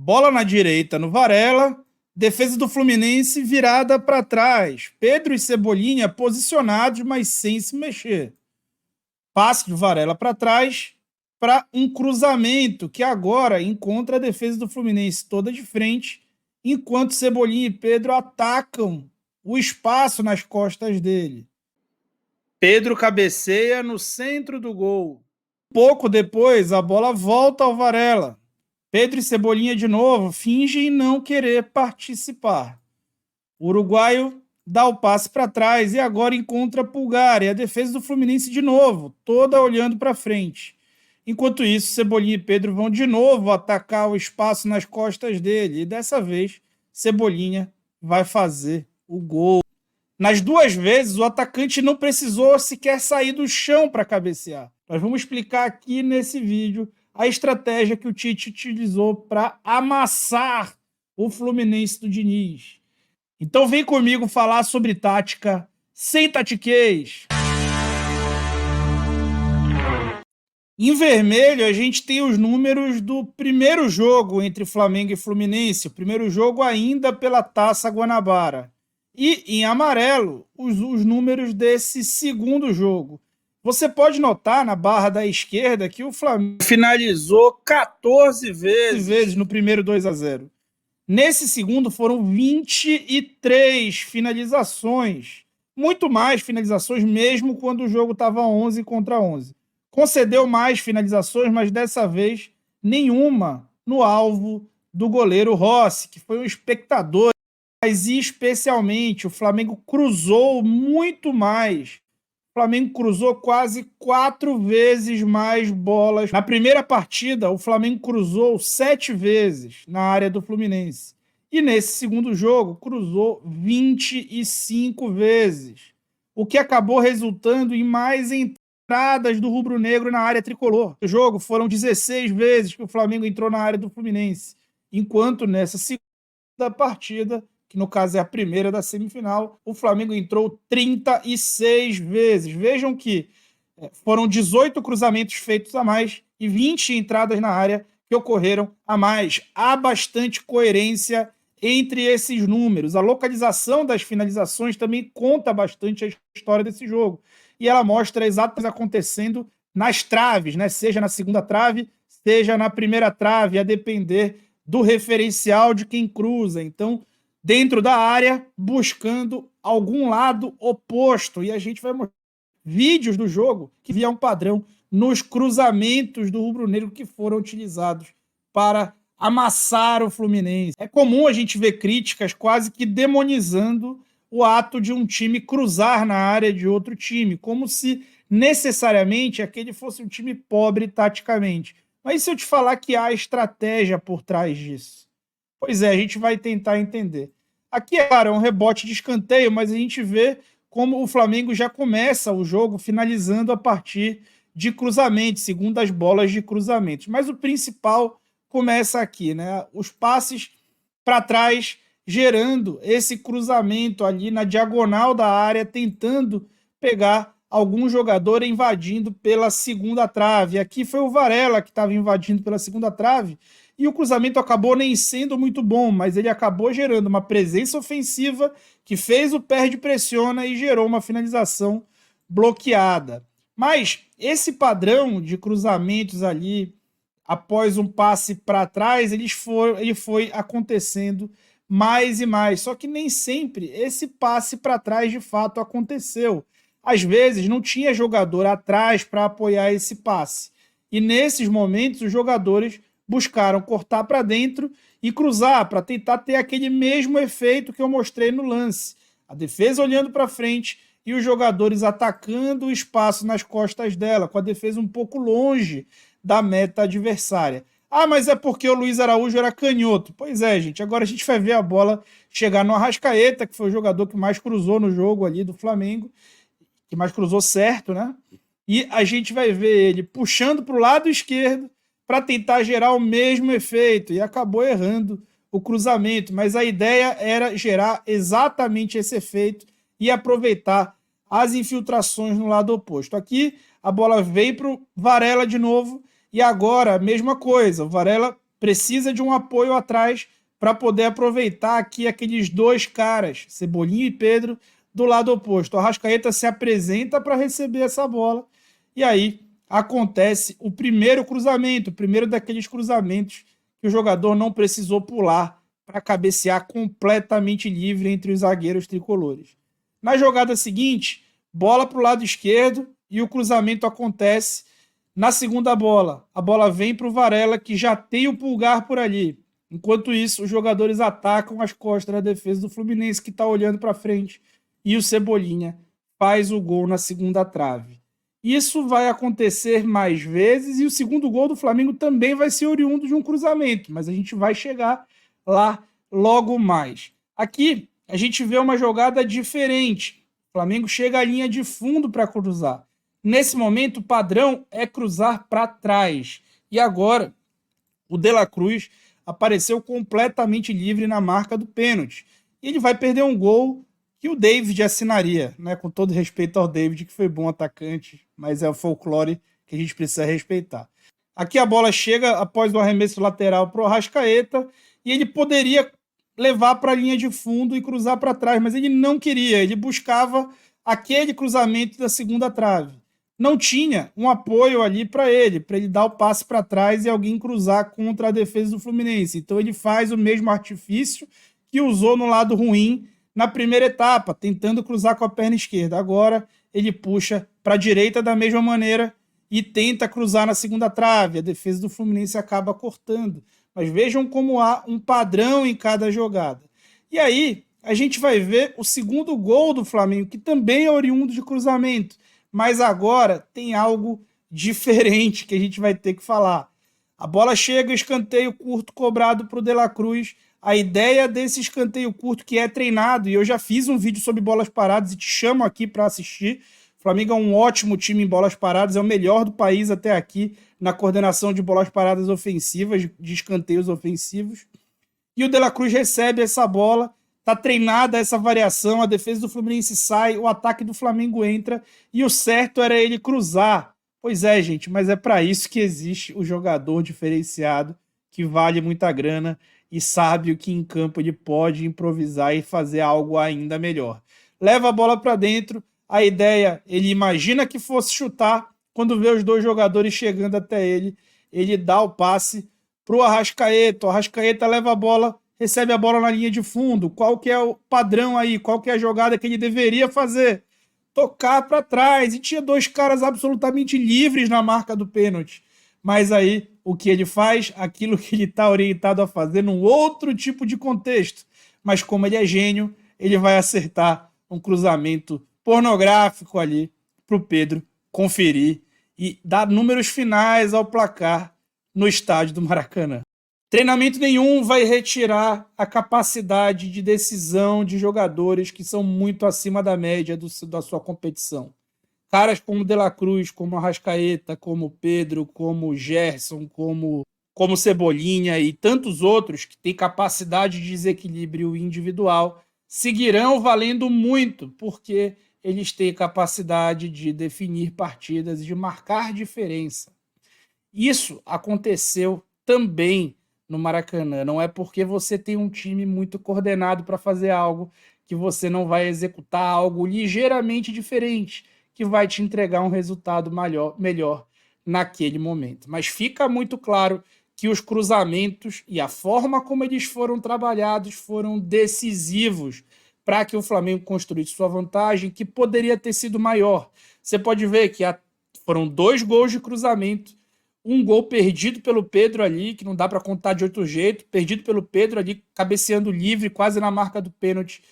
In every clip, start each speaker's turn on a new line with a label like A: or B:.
A: Bola na direita no Varela, defesa do Fluminense virada para trás. Pedro e Cebolinha posicionados, mas sem se mexer. Passe de Varela para trás para um cruzamento que agora encontra a defesa do Fluminense toda de frente, enquanto Cebolinha e Pedro atacam o espaço nas costas dele. Pedro cabeceia no centro do gol. Pouco depois, a bola volta ao Varela. Pedro e Cebolinha de novo fingem não querer participar. O uruguaio dá o passe para trás e agora encontra Pulgar e a defesa do Fluminense de novo, toda olhando para frente. Enquanto isso, Cebolinha e Pedro vão de novo atacar o espaço nas costas dele e dessa vez Cebolinha vai fazer o gol. Nas duas vezes, o atacante não precisou sequer sair do chão para cabecear. Nós vamos explicar aqui nesse vídeo a estratégia que o Tite utilizou para amassar o Fluminense do Diniz. Então vem comigo falar sobre tática sem tatiquez. Em vermelho, a gente tem os números do primeiro jogo entre Flamengo e Fluminense, o primeiro jogo ainda pela Taça Guanabara. E em amarelo, os números desse segundo jogo. Você pode notar na barra da esquerda que o Flamengo finalizou 14 vezes no primeiro 2-0. Nesse segundo foram 23 finalizações. Muito mais finalizações, mesmo quando o jogo estava 11 contra 11. Concedeu mais finalizações, mas dessa vez nenhuma no alvo do goleiro Rossi, que foi um espectador. Mas especialmente o Flamengo cruzou muito mais. O Flamengo cruzou quase 4 vezes mais bolas. Na primeira partida, o Flamengo cruzou 7 vezes na área do Fluminense. E nesse segundo jogo, cruzou 25 vezes. O que acabou resultando em mais entradas do rubro-negro na área tricolor. No jogo foram 16 vezes que o Flamengo entrou na área do Fluminense. Enquanto nessa segunda partida, que no caso é a primeira da semifinal, o Flamengo entrou 36 vezes. Vejam que foram 18 cruzamentos feitos a mais e 20 entradas na área que ocorreram a mais. Há bastante coerência entre esses números. A localização das finalizações também conta bastante a história desse jogo. E ela mostra exatamente o que está acontecendo nas traves, né? Seja na segunda trave, seja na primeira trave, a depender do referencial de quem cruza. Então, dentro da área, buscando algum lado oposto. E a gente vai mostrar vídeos do jogo que via um padrão nos cruzamentos do rubro-negro que foram utilizados para amassar o Fluminense. É comum a gente ver críticas quase que demonizando o ato de um time cruzar na área de outro time, como se necessariamente aquele fosse um time pobre taticamente. Mas se eu te falar que há estratégia por trás disso? Pois é, a gente vai tentar entender. Aqui, claro, é um rebote de escanteio, mas a gente vê como o Flamengo já começa o jogo finalizando a partir de cruzamentos, segundo as bolas de cruzamentos. Mas o principal começa aqui, né? Os passes para trás, gerando esse cruzamento ali na diagonal da área, tentando pegar algum jogador invadindo pela segunda trave. Aqui foi o Varela que estava invadindo pela segunda trave, e o cruzamento acabou nem sendo muito bom, mas ele acabou gerando uma presença ofensiva que fez o perde-pressiona e gerou uma finalização bloqueada. Mas esse padrão de cruzamentos ali, após um passe para trás, ele foi acontecendo mais e mais. Só que nem sempre esse passe para trás de fato aconteceu. Às vezes não tinha jogador atrás para apoiar esse passe. E nesses momentos os jogadores buscaram cortar para dentro e cruzar para tentar ter aquele mesmo efeito que eu mostrei no lance. A defesa olhando para frente e os jogadores atacando o espaço nas costas dela, com a defesa um pouco longe da meta adversária. Ah, mas é porque o Luiz Araújo era canhoto. Pois é, gente. Agora a gente vai ver a bola chegar no Arrascaeta, que foi o jogador que mais cruzou no jogo ali do Flamengo, que mais cruzou certo, né? E a gente vai ver ele puxando para o lado esquerdo para tentar gerar o mesmo efeito e acabou errando o cruzamento. Mas a ideia era gerar exatamente esse efeito e aproveitar as infiltrações no lado oposto. Aqui a bola veio para o Varela de novo e agora a mesma coisa. O Varela precisa de um apoio atrás para poder aproveitar aqui aqueles dois caras, Cebolinha e Pedro, do lado oposto. O Arrascaeta se apresenta para receber essa bola e aí acontece o primeiro cruzamento, o primeiro daqueles cruzamentos que o jogador não precisou pular para cabecear completamente livre entre os zagueiros tricolores. Na jogada seguinte, bola para o lado esquerdo e o cruzamento acontece. Na segunda bola, a bola vem para o Varela, que já tem o Pulgar por ali. Enquanto isso, os jogadores atacam as costas da defesa do Fluminense, que está olhando para frente, e o Cebolinha faz o gol na segunda trave. Isso vai acontecer mais vezes, e o segundo gol do Flamengo também vai ser oriundo de um cruzamento, mas a gente vai chegar lá logo mais. Aqui, a gente vê uma jogada diferente. O Flamengo chega à linha de fundo para cruzar. Nesse momento, o padrão é cruzar para trás. E agora, o De La Cruz apareceu completamente livre na marca do pênalti. E ele vai perder um gol que o David assinaria, né? Com todo respeito ao David, que foi bom atacante, mas é o folclore que a gente precisa respeitar. Aqui a bola chega após o arremesso lateral para o Arrascaeta e ele poderia levar para a linha de fundo e cruzar para trás, mas ele não queria, ele buscava aquele cruzamento da segunda trave. Não tinha um apoio ali para ele dar o passe para trás e alguém cruzar contra a defesa do Fluminense. Então ele faz o mesmo artifício que usou no lado ruim na primeira etapa, tentando cruzar com a perna esquerda. Agora ele puxa para a direita da mesma maneira e tenta cruzar na segunda trave. A defesa do Fluminense acaba cortando. Mas vejam como há um padrão em cada jogada. E aí a gente vai ver o segundo gol do Flamengo, que também é oriundo de cruzamento. Mas agora tem algo diferente que a gente vai ter que falar. A bola chega, escanteio curto cobrado para o De La Cruz. A ideia desse escanteio curto que é treinado, e eu já fiz um vídeo sobre bolas paradas e te chamo aqui para assistir. O Flamengo é um ótimo time em bolas paradas, é o melhor do país até aqui na coordenação de bolas paradas ofensivas, de escanteios ofensivos. E o De La Cruz recebe essa bola. Está treinada essa variação, a defesa do Fluminense sai, o ataque do Flamengo entra e o certo era ele cruzar. Pois é, gente, mas é para isso que existe o jogador diferenciado, que vale muita grana e sabe o que em campo ele pode improvisar e fazer algo ainda melhor. Leva a bola para dentro, a ideia, ele imagina que fosse chutar, quando vê os dois jogadores chegando até ele, ele dá o passe para o Arrascaeta leva a bola, recebe a bola na linha de fundo. Qual que é o padrão aí? Qual que é a jogada que ele deveria fazer? Tocar para trás. E tinha dois caras absolutamente livres na marca do pênalti. Mas aí, o que ele faz? Aquilo que ele está orientado a fazer num outro tipo de contexto. Mas como ele é gênio, ele vai acertar um cruzamento pornográfico ali para o Pedro conferir e dar números finais ao placar no estádio do Maracanã. Treinamento nenhum vai retirar a capacidade de decisão de jogadores que são muito acima da média da sua competição. Caras como De La Cruz, como Arrascaeta, como Pedro, como Gerson, como Cebolinha e tantos outros que têm capacidade de desequilíbrio individual, seguirão valendo muito, porque eles têm capacidade de definir partidas e de marcar diferença. Isso aconteceu também no Maracanã. Não é porque você tem um time muito coordenado para fazer algo que você não vai executar algo ligeiramente diferente, que vai te entregar um resultado melhor naquele momento. Mas fica muito claro que os cruzamentos e a forma como eles foram trabalhados foram decisivos para que o Flamengo construísse sua vantagem, que poderia ter sido maior. Você pode ver que foram 2 gols de cruzamento, um gol perdido pelo Pedro ali, que não dá para contar de outro jeito, perdido pelo Pedro ali, cabeceando livre, quase na marca do pênalti,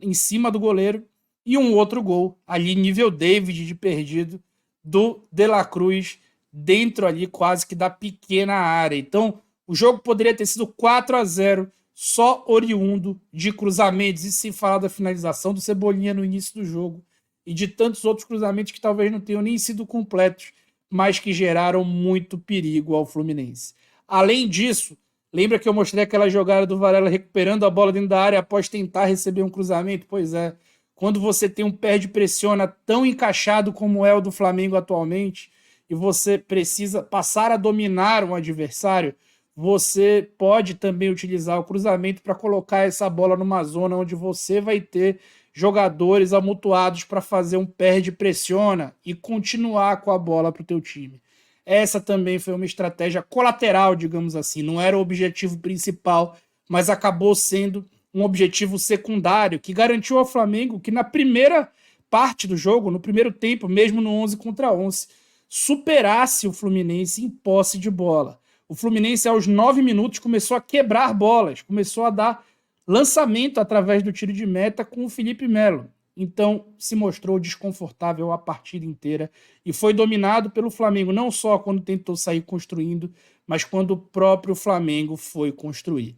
A: em cima do goleiro, e um outro gol ali, nível David de perdido, do De La Cruz, dentro ali quase que da pequena área. Então, o jogo poderia ter sido 4-0, só oriundo de cruzamentos, e sem falar da finalização do Cebolinha no início do jogo, e de tantos outros cruzamentos que talvez não tenham nem sido completos, mas que geraram muito perigo ao Fluminense. Além disso, lembra que eu mostrei aquela jogada do Varela recuperando a bola dentro da área após tentar receber um cruzamento? Pois é, quando você tem um pé de pressiona tão encaixado como é o do Flamengo atualmente, e você precisa passar a dominar um adversário, você pode também utilizar o cruzamento para colocar essa bola numa zona onde você vai ter jogadores amontoados para fazer um perde-pressiona e continuar com a bola para o teu time. Essa também foi uma estratégia colateral, digamos assim. Não era o objetivo principal, mas acabou sendo um objetivo secundário que garantiu ao Flamengo que na primeira parte do jogo, no primeiro tempo, mesmo no 11 contra 11, superasse o Fluminense em posse de bola. O Fluminense, aos 9 minutos, começou a quebrar bolas, começou a dar lançamento através do tiro de meta com o Felipe Melo. Então, se mostrou desconfortável a partida inteira e foi dominado pelo Flamengo, não só quando tentou sair construindo, mas quando o próprio Flamengo foi construir.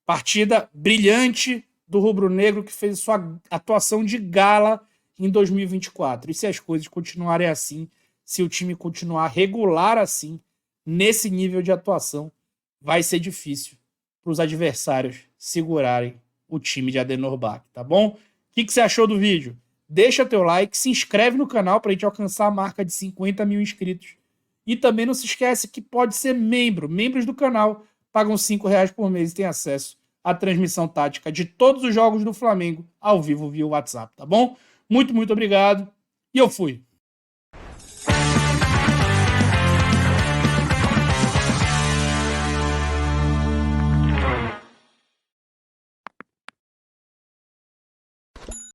A: Partida brilhante do rubro-negro que fez sua atuação de gala em 2024. E se as coisas continuarem assim, se o time continuar regular assim, nesse nível de atuação, vai ser difícil para os adversários segurarem o time de Adenor Bach, tá bom? O que você achou do vídeo? Deixa teu like, se inscreve no canal para a gente alcançar a marca de 50 mil inscritos. E também não se esquece que pode ser membro. Membros do canal pagam R$5 por mês e tem acesso à transmissão tática de todos os jogos do Flamengo ao vivo via WhatsApp, tá bom? Muito, muito obrigado. E eu fui.